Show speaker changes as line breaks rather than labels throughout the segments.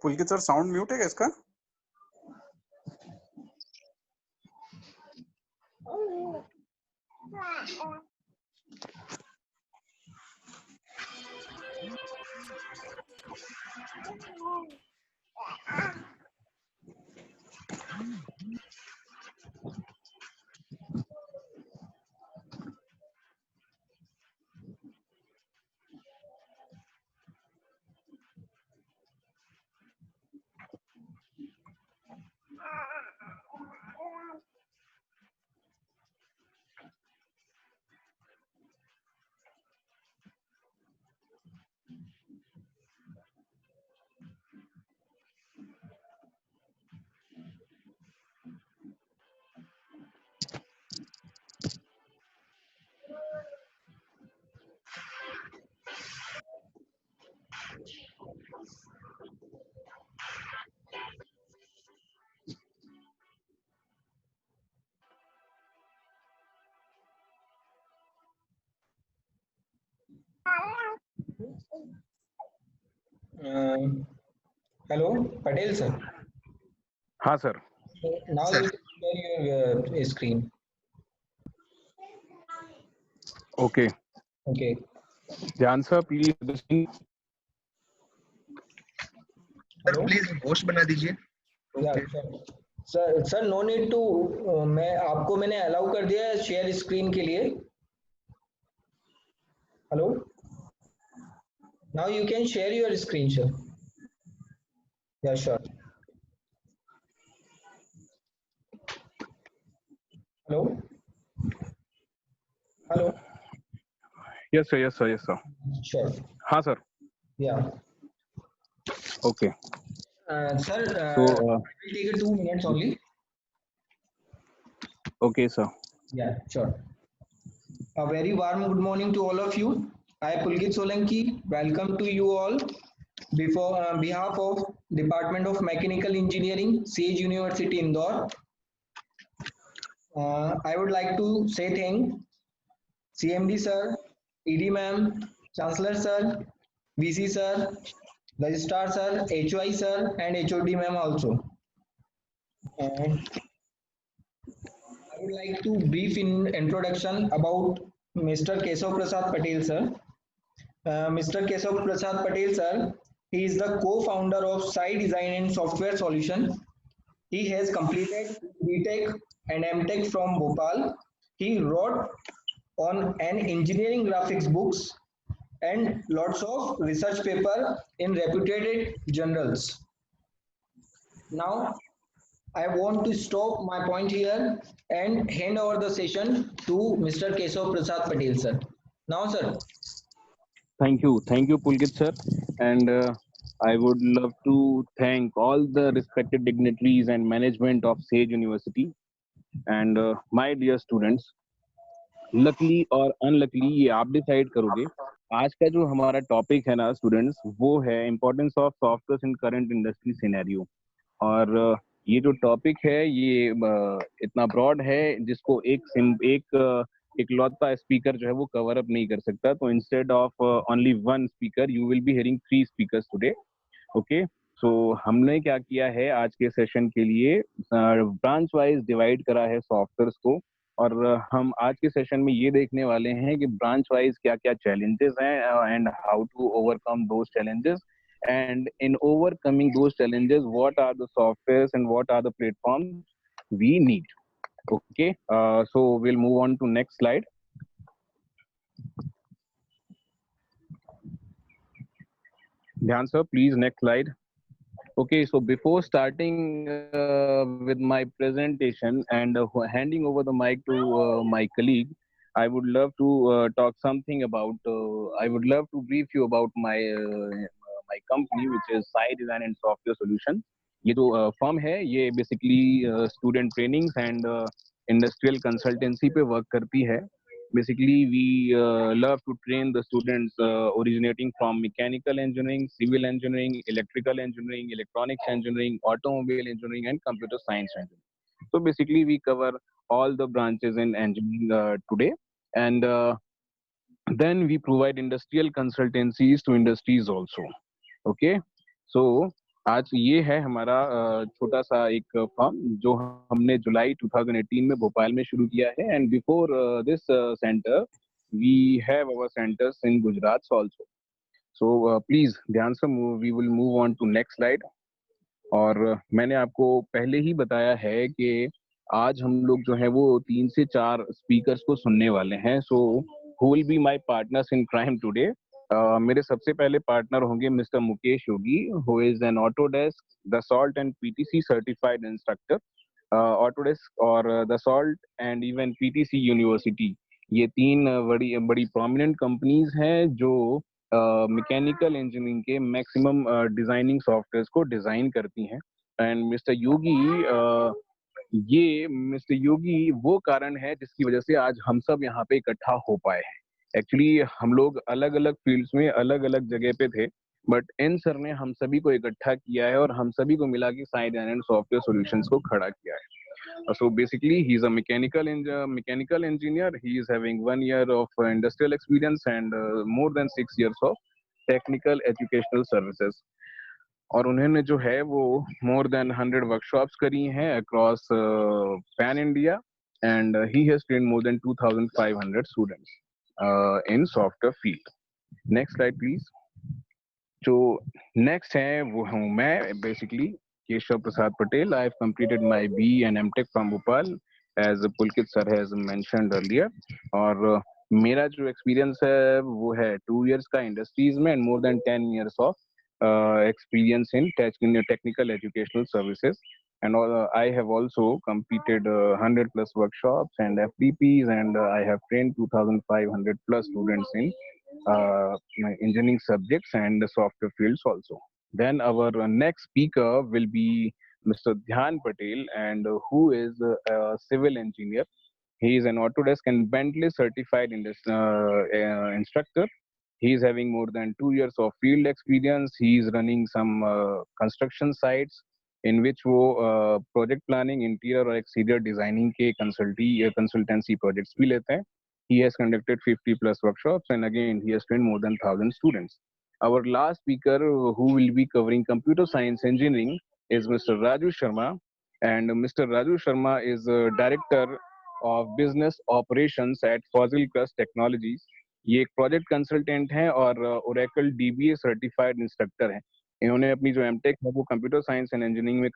पुलकित sir sound mute है क्या इसका?
Hello, Patel sir.
हाँ sir.
Now you can share your screen.
Okay.
Okay.
ध्यान sir, please listen.
Sir please host बना दीजिए.
Sir no need to. मैंने allow कर दिया है शेयर स्क्रीन के लिए. Hello, now you can share your screen sir. Yeah sure. Hello hello.
Yes sir, yes sir, yes sir.
Sure.
हाँ sir.
Yeah.
Okay.
Sir,
So,
I will take 2 minutes only.
Okay sir.
Yeah, sure. A very warm good morning to all of you. I, Pulkit Solanki, welcome to you all before behalf of Department of Mechanical Engineering, Sage University, Indore. I would like to say thank CMD sir, ED ma'am, Chancellor sir, VC sir, Registrar sir, HOI sir, and HOD ma'am also. I would like to brief in introduction about Mr. Kesav Prasad Patel sir. Mr. Kesav Prasad Patel sir, he is the co-founder of Sai Design and Software Solution. He has completed BTech and MTech from Bhopal. He wrote on an engineering graphics books and lots of research paper in reputed journals. Now, I want to stop my point here and hand over the session to Mr. Kesav Prasad Patel sir. Now, sir.
Thank you, Pulkit sir, and I would love to thank all the respected dignitaries and management of Sage University and my dear students. Luckily or unluckily, ये आप decide करोगे. आज का जो हमारा topic है ना students, वो है importance of software in current industry scenario. और ये जो टॉपिक है ये इतना ब्रॉड है जिसको इकलौता स्पीकर जो है वो कवर अप नहीं कर सकता। तो instead of only one speaker you will be hearing three speakers today. Okay, so हमने क्या किया है आज के सेशन के लिए, ब्रांच वाइज डिवाइड करा है सॉफ्टवेयर को। और हम आज के सेशन में ये देखने वाले हैं कि ब्रांच वाइज क्या क्या चैलेंजेस हैं and how to overcome those challenges, and in overcoming those challenges what are the softwares and what are the platforms we need. Okay, so we'll move on to next slide. Dhyan sir, please, next slide. Okay, so before starting with my presentation and handing over the mic to my colleague, I would love to talk something about. I would love to brief you about my company, which is Sai Design and Software Solution. ये जो firm है ये basically student trainings and industrial consultancy पे work करती है। Basically, we love to train the students originating from mechanical engineering, civil engineering, electrical engineering, electronics engineering, automobile engineering, and computer science engineering. So basically, we cover all the branches in engineering today, and then we provide industrial consultancies to industries also. Okay, so आज ये है हमारा छोटा सा एक firm जो हमने जुलाई 2018 में भोपाल में शुरू किया है। And before this centre we have our centres in Gujarat also. So please ध्यान से we will move on to next slide. और मैंने आपको पहले ही बताया है कि आज हम लोग जो है वो 3 से 4 स्पीकर्स को सुनने वाले हैं। So who will be my partners in crime today? मेरे सबसे पहले पार्टनर होंगे mister Mukesh Yogi, who is an Autodesk, Dassault and PTC certified instructor. Autodesk और Dassault and even PTC university, ये तीन बड़ी बड़ी प्रोमिनेंट कंपनीज हैं जो मैकेनिकल इंजीनियरिंग के मैक्सिमम डिजाइनिंग सॉफ्टवेयर को डिजाइन करती हैं। एंड मिस्टर योगी वो कारण है जिसकी वजह से आज हम सब यहाँ पे इकट्ठा हो पाए हैं। एक्चुअली हम लोग अलग अलग फील्ड्स में अलग अलग जगह पे थे, बट इन सर ने हम सभी को इकट्ठा किया है और हम सभी को मिला के साइड एंड सॉफ्टवेयर सॉल्यूशंस को खड़ा किया है। So basically, he's a mechanical engineer. He is having 1 year of industrial experience and more than 6 years of technical educational services. और उन्होंने जो है वो more than 100 workshops करी हैं across pan India, and he has trained more than 2,500 students in software field. Next slide, please. जो next है वो हूँ मैं, basically Keshav Prasad Patel. I have completed my B and MTech from Bhopal as Pulkit sir has mentioned earlier. और मेरा जो experience है वो है 2 years का इंडस्ट्रीज में and more than 10 years of experience in technical educational services. And I have also completed 100 plus workshops and FDPs, and I have trained 2,500 plus students in engineering subjects and software fields also. Then our next speaker will be Mr. Dhyan Patel, and who is a civil engineer. He is an Autodesk and Bentley certified instructor. He is having more than 2 years of field experience. He is running some construction sites in which वो project planning, interior और exterior designing के consultancy projects भी लेते हैं. He has conducted 50 plus workshops, and again he has trained more than 1,000 students. Our last speaker who will be covering computer science engineering is Mr. Raju Sharma, and Mr. Raju Sharma is director of business operations at Fossil Crust Technologies. ये एक project consultant हैं और Oracle dBA certified instructor हैं। इन्होंने अपनी जो MTech है वो कंप्यूटर साइंस एंड इंजीनियरिंग में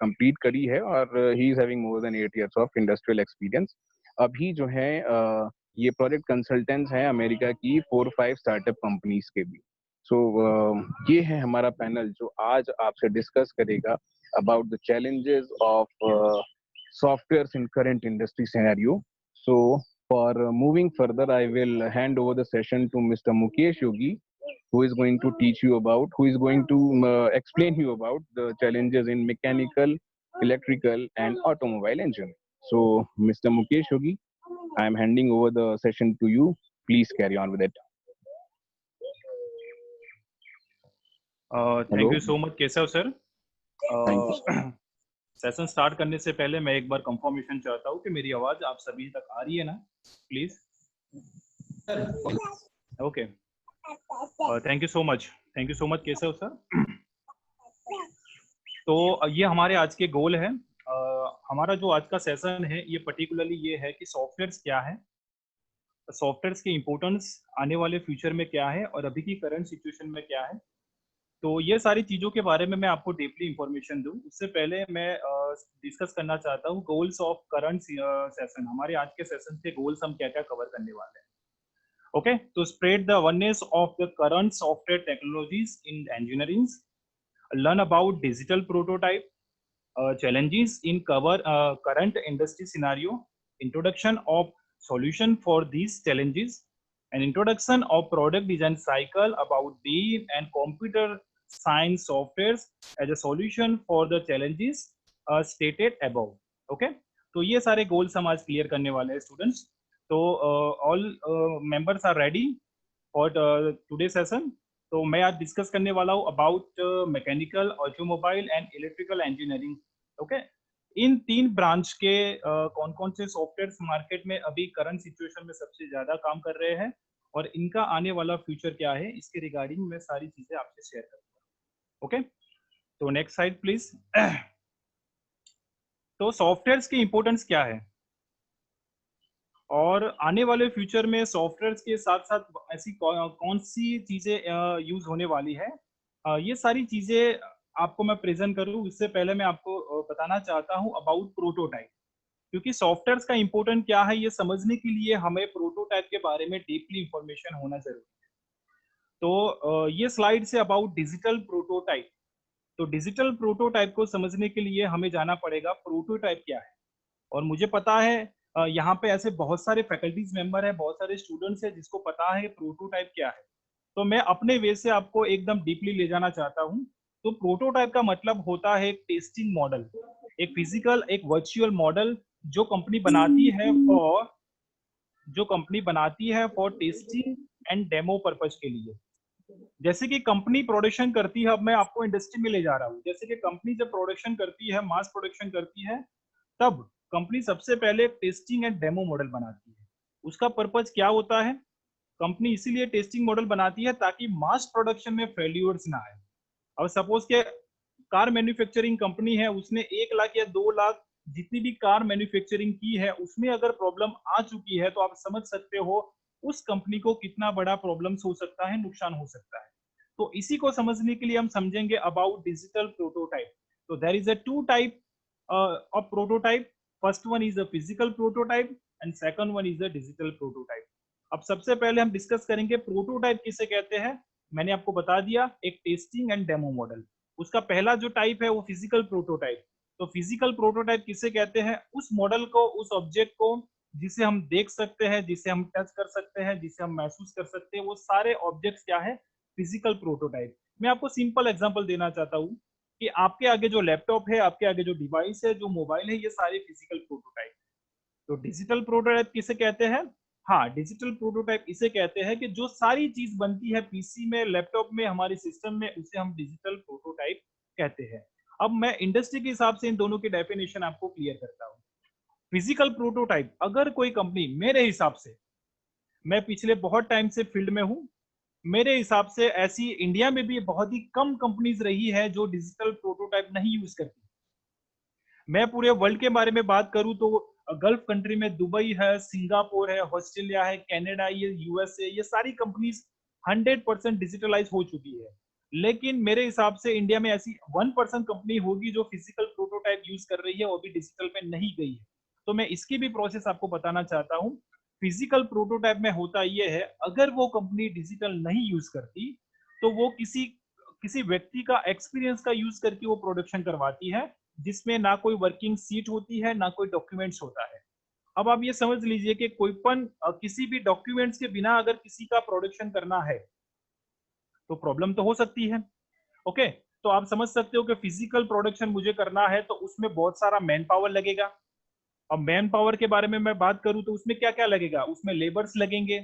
कंप्लीट करी है और he is having more than 8 years of industrial experience. अभी जो है ये प्रोजेक्ट कंसल्टेंट्स हैं अमेरिका की 4-5 स्टार्टअप कंपनीज के भी। सो ये है हमारा पैनल जो आज आपसे डिस्कस करेगा about the challenges of software in current industry scenario. So for moving further, I will hand over the session to Mr. Mukesh Yogi, who is going to explain you about the challenges in mechanical, electrical, and automobile engineering. So, Mr. Mukesh Yogi, I am handing over the session to you. Please carry on with it.
Thank you so much Keshav sir.
Thank you.
Session start करने से पहले मैं एक बार confirmation चाहता हूँ कि मेरी आवाज आप सभी तक आ रही है ना, please. Okay, thank you so much Keshav sir. तो ये हमारे आज के गोल है। हमारा जो आज का सेशन है ये पर्टिकुलरली ये है कि सॉफ्टवेयर्स क्या है, सॉफ्टवेयर्स की इंपॉर्टेंस आने वाले फ्यूचर में क्या है और अभी की करंट सिचुएशन में क्या है। तो ये सारी चीज़ों के बारे में मैं आपको डीपली इंफॉर्मेशन दूं, उससे पहले मैं डिस्कस करना चाहता हूँ गोल्स ऑफ करंट सेशन। हमारे आज के सेशन के गोल्स हम क्या क्या कवर करने वाले हैं। ओके, तो spread the oneness of the current software technologies in engineering, learn about digital prototype, challenges in cover current industry scenario, introduction of solution for these challenges, an introduction of product design cycle about deep and computer science softwares as a solution for the challenges stated above. Okay, तो ये सारे goals हम आज clear करने वाले हैं students. तो all members are ready for today session. तो मैं आज डिस्कस करने वाला हूँ about mechanical, automobile and electrical engineering. Okay, इन तीन ब्रांच के कौन कौन से सॉफ्टवेयर्स मार्केट में अभी करंट सिचुएशन में सबसे ज्यादा काम कर रहे हैं और इनका आने वाला फ्यूचर क्या है, इसके रिगार्डिंग मैं सारी चीजें आपसे शेयर करूंगा। ओके, तो नेक्स्ट स्लाइड प्लीज। तो सॉफ्टवेयर्स की इंपॉर्टेंस क्या है और आने वाले फ्यूचर में सॉफ्टवेयर्स के साथ साथ ऐसी कौन सी चीजें यूज होने वाली है, ये सारी चीजें आपको मैं प्रेजेंट करूँ इससे पहले मैं आपको बताना चाहता हूँ अबाउट प्रोटोटाइप। क्योंकि सॉफ्टवेयर्स का इंपॉर्टेंट क्या है ये समझने के लिए हमें प्रोटोटाइप के बारे में डीपली इंफॉर्मेशन होना जरूरी है। तो ये slide say about digital prototype. तो डिजिटल प्रोटोटाइप को समझने के लिए हमें जाना पड़ेगा प्रोटोटाइप क्या है। और मुझे पता है यहाँ पे ऐसे बहुत सारे फैकल्टीज मेंबर है, बहुत सारे स्टूडेंट्स है जिसको पता है प्रोटोटाइप क्या है। तो मैं अपने वे से आपको एकदम डीपली ले जाना चाहता हूँ। तो प्रोटोटाइप का मतलब होता है एक टेस्टिंग मॉडल, एक फिजिकल, एक वर्चुअल मॉडल जो कंपनी बनाती है for testing and demo purpose के लिए। जैसे कि कंपनी प्रोडक्शन करती है, अब मैं आपको इंडस्ट्री में ले जा रहा हूँ। जैसे कि कंपनी जब प्रोडक्शन करती है, मास प्रोडक्शन करती है, तब कंपनी सबसे पहले टेस्टिंग एंड डेमो मॉडल बनाती है। उसका पर्पज क्या होता है? कंपनी इसीलिए टेस्टिंग मॉडल बनाती है ताकि मास प्रोडक्शन में फेल्यूर्स ना आए। अब सपोज के कार मैन्युफैक्चरिंग कंपनी है, उसने 1 लाख या 2 लाख जितनी भी कार मैन्युफैक्चरिंग की है, उसमें अगर प्रॉब्लम आ चुकी है तो आप समझ सकते हो उस कंपनी को कितना बड़ा प्रॉब्लम हो सकता है, नुकसान हो सकता है। तो इसी को समझने के लिए हम समझेंगे अबाउट डिजिटल प्रोटोटाइप। तो there is a two type of prototype. First one is a physical prototype and second one is a digital prototype. अब सबसे पहले हम डिस्कस करेंगे प्रोटोटाइप किसे कहते हैं। मैंने आपको बता दिया, एक टेस्टिंग एंड डेमो मॉडल। उसका पहला जो टाइप है वो फिजिकल प्रोटोटाइप। तो फिजिकल प्रोटोटाइप किसे कहते हैं? उस मॉडल को, उस ऑब्जेक्ट को जिसे हम देख सकते हैं, जिसे हम टच कर सकते हैं, जिसे हम महसूस कर सकते हैं, वो सारे ऑब्जेक्ट्स क्या है? Physical prototype. मैं आपको सिंपल एग्जांपल देना चाहता हूँ कि आपके आगे जो लैपटॉप है, आपके आगे जो डिवाइस है, जो मोबाइल है, ये सारे फिजिकल प्रोटोटाइप। तो डिजिटल प्रोटोटाइप किसे कहते हैं? हाँ, डिजिटल प्रोटोटाइप इसे कहते हैं कि जो सारी चीज बनती है पीसी में, लैपटॉप में, हमारे सिस्टम में, उसे हम डिजिटल प्रोटोटाइप कहते हैं। अब मैं इंडस्ट्री के हिसाब से इन दोनों की डेफिनेशन आपको क्लियर करता हूँ। फिजिकल प्रोटोटाइप, अगर कोई कंपनी, मेरे हिसाब से, मैं पिछले बहुत टाइम से फील्ड में हूँ, मेरे हिसाब से ऐसी इंडिया में भी बहुत ही कम कंपनीज रही है जो डिजिटल प्रोटोटाइप नहीं यूज करती। मैं पूरे वर्ल्ड के बारे में बात करूं तो गल्फ कंट्री में दुबई है, सिंगापुर है, ऑस्ट्रेलिया है, कनाडा, ये यूएसए, ये सारी कंपनीज 100% डिजिटलाइज हो चुकी है। लेकिन मेरे हिसाब से इंडिया में ऐसी 1% कंपनी होगी जो फिजिकल प्रोटोटाइप यूज कर रही है, वो भी डिजिटल में नहीं गई है। तो मैं इसकी भी प्रोसेस आपको बताना चाहता हूँ। फिजिकल प्रोटोटाइप में होता यह है, अगर वो कंपनी डिजिटल नहीं यूज करती तो वो किसी व्यक्ति का एक्सपीरियंस का यूज करके वो प्रोडक्शन करवाती है, जिसमें ना कोई वर्किंग सीट होती है, ना कोई डॉक्यूमेंट्स होता है। अब आप ये समझ लीजिए कि किसी भी डॉक्यूमेंट्स के बिना अगर किसी का प्रोडक्शन करना है तो प्रॉब्लम तो हो सकती है। ओके, तो आप समझ सकते हो कि फिजिकल प्रोडक्शन मुझे करना है तो उसमें बहुत सारा मैन पावर लगेगा। अब मैन पावर के बारे में मैं बात करूं तो उसमें क्या क्या लगेगा? उसमें लेबर्स लगेंगे,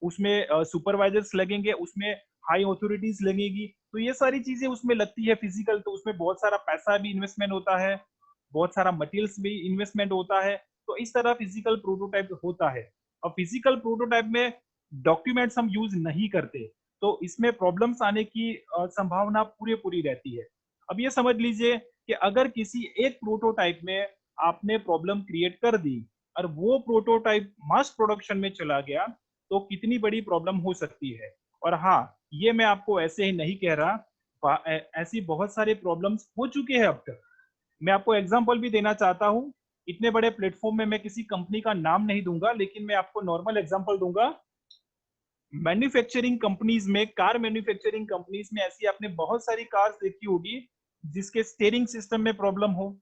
उसमें सुपरवाइजर्स लगेंगे, उसमें हाई ऑथोरिटीज लगेगी, तो ये सारी चीजें उसमें लगती है फिजिकल, तो उसमें बहुत सारा पैसा भी इन्वेस्टमेंट होता है, बहुत सारा मटेरियल्स भी इन्वेस्टमेंट होता है। तो इस तरह फिजिकल प्रोटोटाइप होता है। और फिजिकल प्रोटोटाइप में डॉक्यूमेंट्स हम यूज नहीं करते, तो इसमें प्रॉब्लम्स आने की संभावना पूरी पूरी रहती है। अब ये समझ लीजिए कि अगर किसी एक प्रोटोटाइप में आपने प्रॉब्लम क्रिएट कर दी और वो प्रोटोटाइप मास प्रोडक्शन में चला गया, तो कितनी बड़ी प्रॉब्लम हो सकती है। और हाँ, ये मैं आपको ऐसे ही नहीं कह रहा, ऐसी बहुत सारे प्रॉब्लम्स हो चुके हैं अब तक। मैं आपको एग्जांपल भी देना चाहता हूँ। इतने बड़े प्लेटफॉर्म में मैं किसी कंपनी का नाम नहीं दूंगा, लेकिन मैं आपको नॉर्मल एग्जांपल दूंगा। मैन्युफैक्चरिंग कंपनीज में, कार मैन्युफैक्चरिंग कंपनीज में ऐसी आपने बहुत सारी कार्स देखी होगी जिसके स्टीयरिंग सिस्टम में प्रॉब्लम हो,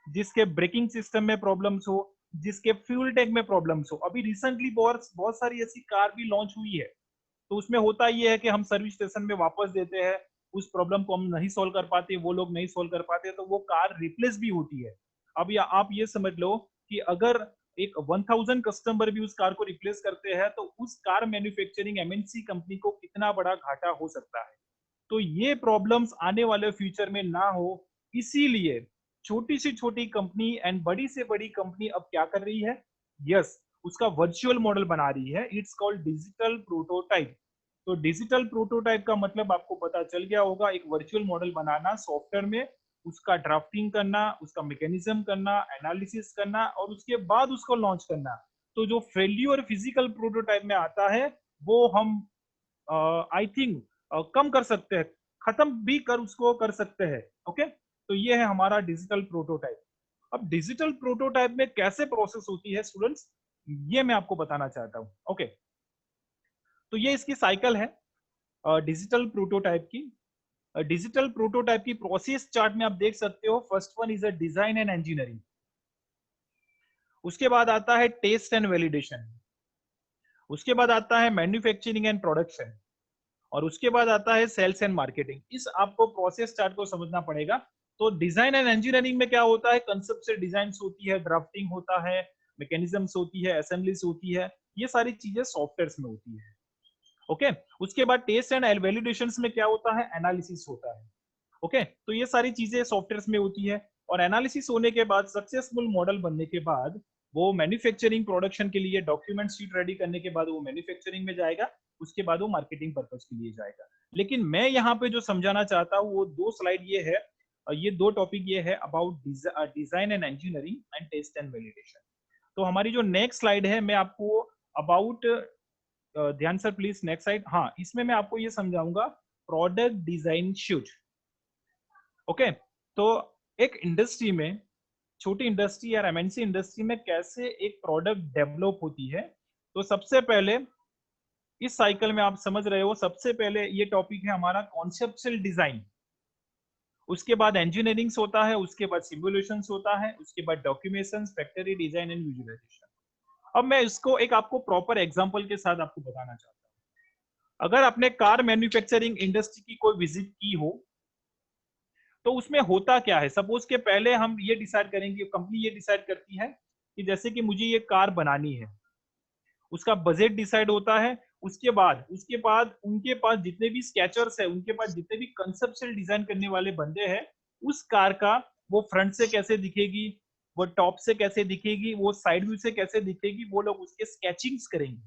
जिसके ब्रेकिंग सिस्टम में प्रॉब्लम्स हो, जिसके फ्यूल टैंक में प्रॉब्लम्स हो। अभी रिसेंटली बहुत बहुत सारी ऐसी कार भी लॉन्च हुई है, तो उसमें होता ये है कि हम सर्विस स्टेशन में वापस देते हैं, उस प्रॉब्लम को हम नहीं सोल्व कर पाते, वो लोग नहीं सोल्व कर पाते, तो वो कार रिप्लेस भी होती है। अब या आप ये समझ लो कि अगर एक 1000 कस्टमर भी उस कार को रिप्लेस करते हैं, तो उस कार मैन्युफैक्चरिंग एमएनसी कंपनी को कितना बड़ा घाटा हो सकता है। तो ये प्रॉब्लम्स आने वाले फ्यूचर में ना हो, इसीलिए छोटी से छोटी कंपनी एंड बड़ी से बड़ी कंपनी अब क्या कर रही है, यस, उसका वर्चुअल मॉडल बना रही है। It's called digital prototype. तो डिजिटल प्रोटोटाइप का मतलब आपको पता चल गया होगा, एक वर्चुअल मॉडल बनाना सॉफ्टवेयर में, उसका ड्राफ्टिंग करना, उसका मैकेनिज्म करना, एनालिसिस करना और उसके बाद उसको लॉन्च करना। तो जो फेल्यूर फिजिकल प्रोटोटाइप में आता है, वो हम आई थिंक कम कर सकते हैं, खत्म भी कर उसको कर सकते हैं। ओके, तो ये है हमारा डिजिटल प्रोटोटाइप। अब डिजिटल प्रोटोटाइप में कैसे प्रोसेस होती है स्टूडेंट्स, ये मैं आपको बताना चाहता हूँ। ओके, तो ये इसकी साइकिल है डिजिटल प्रोटोटाइप की। डिजिटल प्रोटोटाइप की प्रोसेस चार्ट में आप देख सकते हो, first one is a design and engineering, उसके बाद आता है टेस्ट एंड वैलिडेशन, उसके बाद आता है मैन्युफैक्चरिंग एंड प्रोडक्शन, और उसके बाद आता है सेल्स एंड मार्केटिंग। इस आपको प्रोसेस चार्ट को समझना पड़ेगा। तो डिजाइन एंड इंजीनियरिंग में क्या होता है, कंसेप्ट से डिजाइन होती है, ड्राफ्टिंग होता है, मैकेनिज्म्स होती है, असेंबलीज होती है, ये सारी चीजें सॉफ्टवेयर में होती है। ओके, उसके बाद टेस्ट एंड वैलिडेशन में क्या होता है, एनालिसिस होता है। ओके, तो ये सारी चीजें सॉफ्टवेयर में होती है। और एनालिसिस होने के बाद, सक्सेसफुल मॉडल बनने के बाद, वो मैन्युफैक्चरिंग प्रोडक्शन के लिए डॉक्यूमेंट शीट रेडी करने के बाद वो मैन्युफैक्चरिंग में जाएगा, उसके बाद वो मार्केटिंग पर्पज के लिए जाएगा। लेकिन मैं यहाँ पे जो समझाना चाहता हूँ वो दो स्लाइड ये है, ये दो टॉपिक ये है about design and engineering and test and validation. तो हमारी जो नेक्स्ट स्लाइड है, मैं आपको अबाउट, ध्यान सर प्लीज नेक्स्ट स्लाइड, हाँ, इसमें मैं आपको ये समझाऊंगा प्रोडक्ट डिजाइन शूट। ओके, तो एक इंडस्ट्री में, छोटी इंडस्ट्री या एमएनसी इंडस्ट्री में कैसे एक प्रोडक्ट डेवलप होती है। तो सबसे पहले इस साइकिल में आप समझ रहे हो, सबसे पहले ये टॉपिक है हमारा कॉन्सेप्चुअल डिजाइन, उसके बाद इंजीनियरिंग होता है, उसके बाद सिमुलेशंस होता है, उसके बाद documentation, factory design and visualisation. अब मैं इसको एक आपको प्रॉपर एग्जांपल के साथ आपको बताना चाहता हूँ। अगर आपने कार मैन्युफैक्चरिंग इंडस्ट्री की कोई विजिट की हो, तो उसमें होता क्या है, सपोज के पहले हम ये डिसाइड करेंगे, कंपनी ये डिसाइड करती है कि जैसे कि मुझे ये कार बनानी है, उसका बजट डिसाइड होता है। उसके बाद उनके पास जितने भी स्केचर्स है, उनके पास जितने भी कंसेप्चुअल डिजाइन करने वाले बंदे हैं, उस कार का वो फ्रंट से कैसे दिखेगी, वो टॉप से कैसे दिखेगी, वो साइड व्यू से कैसे दिखेगी, वो लोग उसके स्केचिंग्स करेंगे।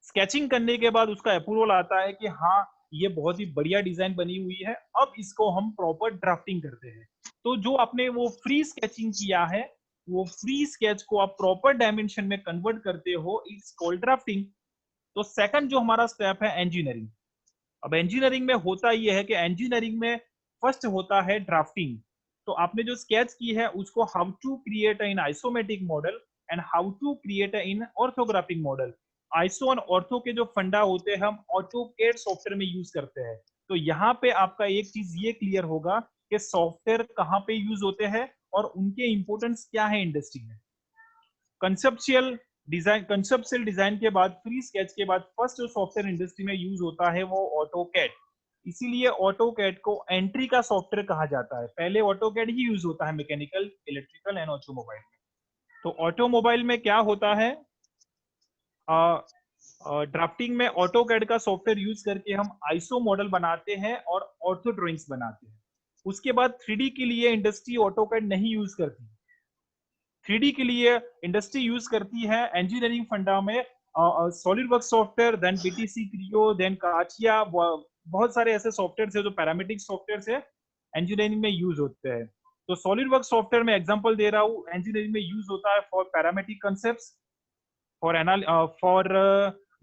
स्केचिंग करने के बाद उसका अप्रूवल आता है कि हाँ, ये बहुत ही बढ़िया डिजाइन बनी हुई है, अब इसको हम प्रॉपर ड्राफ्टिंग करते हैं। तो जो आपने वो फ्री स्केचिंग किया है, वो फ्री स्केच को आप प्रॉपर डायमेंशन में कन्वर्ट करते हो, इट्स कॉल्ड ड्राफ्टिंग। तो सेकंड जो हमारा स्टेप है इंजीनियरिंग। अब इंजीनियरिंग में होता यह है कि इंजीनियरिंग में फर्स्ट होता है ड्राफ्टिंग। तो आपने जो स्केच की है उसको how to create in isometric model and how to create in orthographic model. Iso और ऑर्थो के जो फंडा होते हैं हम ऑटोकैड सॉफ्टवेयर में यूज करते हैं। तो यहाँ पे आपका एक चीज ये क्लियर होगा कि सॉफ्टवेयर कहाँ पे यूज होते हैं और उनके इंपोर्टेंस क्या है इंडस्ट्री में। कंसेप्चुअल डिजाइन के बाद, फ्री स्केच के बाद, फर्स्ट जो सॉफ्टवेयर इंडस्ट्री में यूज होता है वो ऑटोकैड। इसीलिए ऑटोकैड को एंट्री का सॉफ्टवेयर कहा जाता है। पहले ऑटोकैड ही यूज होता है मैकेनिकल, इलेक्ट्रिकल एंड ऑटोमोबाइल में। तो ऑटोमोबाइल में क्या होता है, ड्राफ्टिंग में ऑटोकैड का सॉफ्टवेयर यूज करके हम आईसो मॉडल बनाते हैं और ऑर्थो ड्राइंग्स बनाते हैं। उसके बाद 3D के लिए इंडस्ट्री ऑटोकैड नहीं यूज करती। 3D के लिए इंडस्ट्री यूज करती है इंजीनियरिंग फंडा में SolidWorks software, then PTC Creo, then काचिया, बहुत सारे ऐसे सॉफ्टवेयर है जो पैरामेट्रिक सॉफ्टवेयर है, इंजीनियरिंग में यूज होते हैं। तो सॉलिडवर्क्स सॉफ्टवेयर में एग्जांपल दे रहा हूँ, इंजीनियरिंग में यूज होता है for parametric concepts, for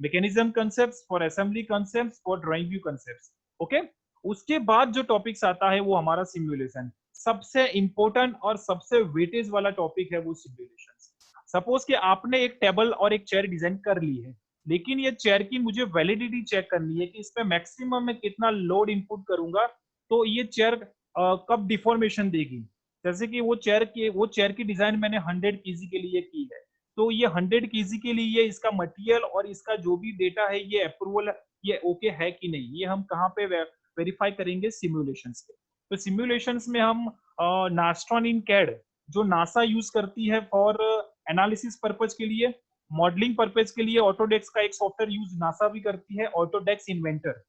mechanism concepts, for assembly concepts, for drawing view concepts. Okay, उसके बाद जो टॉपिक्स आता है वो हमारा सिमुलेशन। सबसे इंपॉर्टेंट और सबसे वेटेज वाला टॉपिक है वो सिमुलेशन। सपोज कि आपने एक टेबल और एक चेयर डिजाइन कर ली है, लेकिन ये चेयर की मुझे वैलिडिटी चेक करनी है कि इस पे मैक्सिमम में कितना लोड इनपुट करूंगा तो ये चेयर कब डिफॉर्मेशन देगी। जैसे कि वो चेयर की डिजाइन मैंने 100 केजी के लिए की है, तो ये 100 केजी के लिए इसका मटेरियल और इसका जो भी डेटा है ये अप्रूवल, ये ओके है कि नहीं, ये हम कहाँ पे वेरीफाई करेंगे? सिमुलेशंस पे। तो सिमुलेशंस में हम नास्ट्रॉन इन कैड जो नासा यूज करती है फॉर एनालिसिस पर्पज के लिए, मॉडलिंग पर्पज के लिए ऑटोडेस्क का एक सॉफ्टवेयर यूज नासा भी करती है, ऑटोडेस्क इन्वेंटर।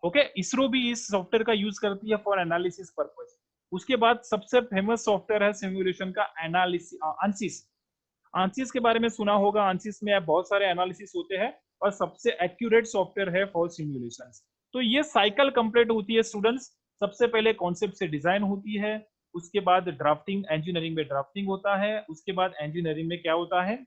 ओके, इसरो भी इस सॉफ्टवेयर का यूज करती है फॉर एनालिसिस पर्पज। उसके बाद सबसे फेमस सॉफ्टवेयर है सिमुलेशन का एनालिसिस, ANSYS। ANSYS के बारे में सुना होगा। ANSYS में बहुत सारे एनालिसिस होते हैं और सबसे एक्यूरेट सॉफ्टवेयर है फॉर सिमुलेशंस। तो ये साइकिल कंप्लीट होती है स्टूडेंट्स। सबसे पहले कॉन्सेप्ट से डिजाइन होती है, उसके बाद ड्राफ्टिंग, इंजीनियरिंग में ड्राफ्टिंग होता है, उसके बाद इंजीनियरिंग में क्या होता है?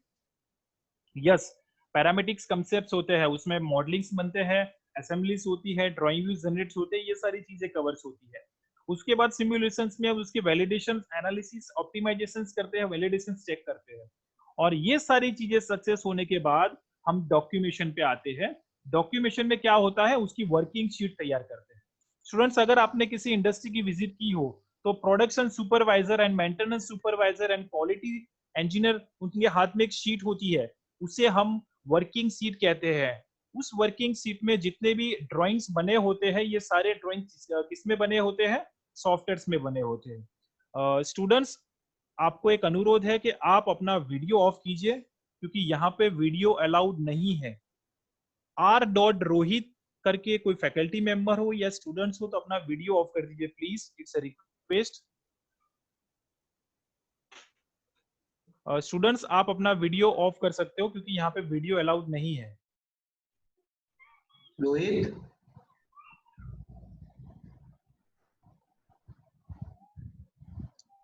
यस, पैरामेट्रिक्स कंसेप्ट्स होते हैं, उसमें मॉडलिंग्स बनते हैं, असेंबलीज होती है, ड्राइंग व्यूज जनरेट होते हैं, ये सारी चीजें कवर्स होती है। उसके बाद सिमुलेशंस में अब उसके वैलिडेशन, एनालिसिस, ऑप्टिमाइजेशंस करते हैं, वैलिडेशन चेक करते हैं, और ये सारी चीजें सक्सेस होने के बाद हम डॉक्यूमेशन पे आते हैं। डॉक्यूमेशन में क्या होता है? उसकी वर्किंग शीट तैयार करते हैं। स्टूडेंट्स, अगर आपने किसी इंडस्ट्री की विजिट की हो तो production supervisor and maintenance supervisor and quality engineer, उनके हाथ में एक शीट होती है, उसे हम वर्किंग शीट कहते हैं। उस वर्किंग शीट में जितने भी ड्राइंग्स बने होते हैं, ये सारे ड्राइंग्स किसमें बने होते हैं? सॉफ्टवेयर में बने होते हैं। स्टूडेंट्स, आपको एक अनुरोध है कि आप अपना वीडियो ऑफ कीजिए, क्योंकि यहाँ पे वीडियो अलाउड नहीं है। R.Rohit करके कोई फैकल्टी मेंबर हो या स्टूडेंट्स हो तो अपना वीडियो ऑफ कर दीजिए please, it's a request. Students, आप अपना वीडियो ऑफ कर सकते हो क्योंकि यहाँ पे वीडियो अलाउड नहीं है।
Rohit,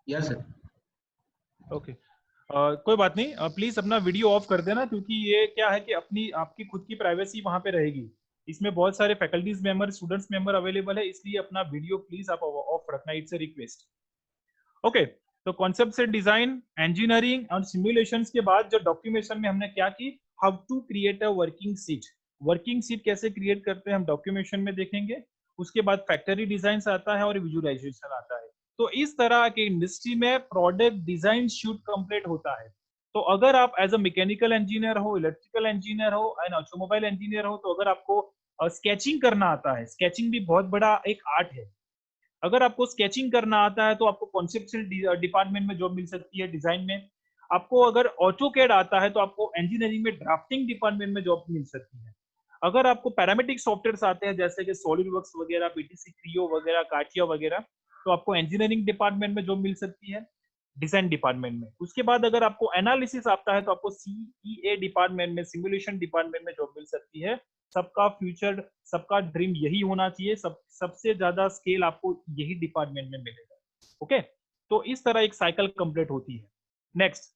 yes sir.
ओके, कोई बात नहीं, प्लीज अपना वीडियो ऑफ कर देना, क्योंकि ये क्या है कि अपनी आपकी खुद की प्राइवेसी वहां पे रहेगी। इसमें बहुत सारे faculties member, students member available है, इसलिए अपना वीडियो प्लीज आप ऑफ रखना, इट्स अ रिक्वेस्ट। ओके, तो कॉन्सेप्ट से डिजाइन, इंजीनियरिंग और सिमुलेशंस के बाद जो डॉक्यूमेशन में हमने क्या की, how to create a working sheet. Working sheet कैसे क्रिएट करते हैं हम डॉक्यूमेशन में देखेंगे। उसके बाद फैक्ट्री डिजाइन आता है और विजुअलाइजेशन आता है। तो इस तरह के इंडस्ट्री में प्रोडक्ट डिजाइन शूट कंप्लीट होता है। तो अगर आप एज अ मैकेनिकल इंजीनियर हो, इलेक्ट्रिकल इंजीनियर हो एंड ऑटोमोबाइल इंजीनियर हो, तो अगर आपको स्केचिंग करना आता है, स्केचिंग भी बहुत बड़ा एक आर्ट है। अगर आपको स्केचिंग करना आता है तो आपको कॉन्सेप्चुअल डिपार्टमेंट में जॉब मिल सकती है, डिजाइन में। आपको अगर ऑटोकैड आता है तो आपको इंजीनियरिंग में ड्राफ्टिंग डिपार्टमेंट में जॉब मिल सकती है। अगर आपको पैरामेट्रिक सॉफ्टवेयर आते हैं जैसे कि सॉलिडवर्क्स वगैरह, बीटीसी क्रियो वगैरह, काटिया वगैरह, तो आपको इंजीनियरिंग डिपार्टमेंट में जॉब मिल सकती है, डिजाइन डिपार्टमेंट में। उसके बाद अगर आपको एनालिसिस आता है तो आपको सीईए डिपार्टमेंट में, सिमुलेशन डिपार्टमेंट में जॉब मिल सकती है। सबका फ्यूचर, सबका ड्रीम यही होना चाहिए, सबसे ज्यादा स्केल आपको यही डिपार्टमेंट में मिलेगा। ओके, तो इस तरह एक साइकिल कंप्लीट होती है। नेक्स्ट,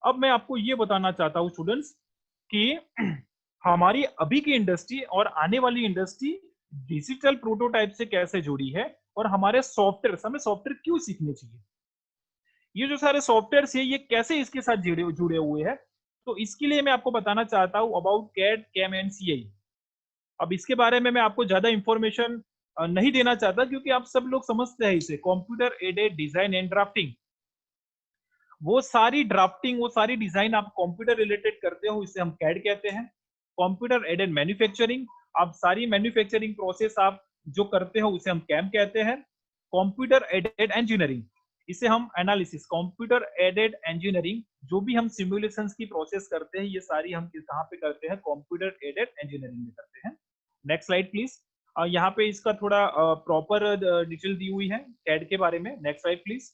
अब मैं आपको ये बताना चाहता हूँ स्टूडेंट्स कि हमारी अभी की इंडस्ट्री और आने वाली इंडस्ट्री डिजिटल प्रोटोटाइप से कैसे जुड़ी है, और हमारे सॉफ्टवेयर, हमें सॉफ्टवेयर क्यों सीखने चाहिए। ये जो सारे सॉफ्टवेयर है ये कैसे इसके साथ जुड़े हुए हैं, तो इसके लिए मैं आपको बताना चाहता हूँ about CAD, CAM and CI. अब इसके बारे में मैं आपको ज्यादा इंफॉर्मेशन नहीं देना चाहता, क्योंकि आप सब लोग समझते हैं इसे, computer aided design and drafting. वो सारी ड्राफ्टिंग, वो सारी डिजाइन आप कंप्यूटर रिलेटेड करते हो, इसे हम कैड कहते हैं। कंप्यूटर एडेड मैन्युफैक्चरिंग, आप सारी मैन्युफैक्चरिंग प्रोसेस आप जो करते हो उसे हम कैम कहते हैं। कंप्यूटर एडेड इंजीनियरिंग, इसे हम एनालिसिस, कंप्यूटर एडेड इंजीनियरिंग, जो भी हम सिमुलेशंस की प्रोसेस करते हैं ये सारी हम कहाँ पे करते हैं, कंप्यूटर एडेड इंजीनियरिंग में करते हैं। Next slide please. यहाँ पे इसका थोड़ा प्रॉपर डिटेल दी हुई है कैड के बारे में। Next slide please.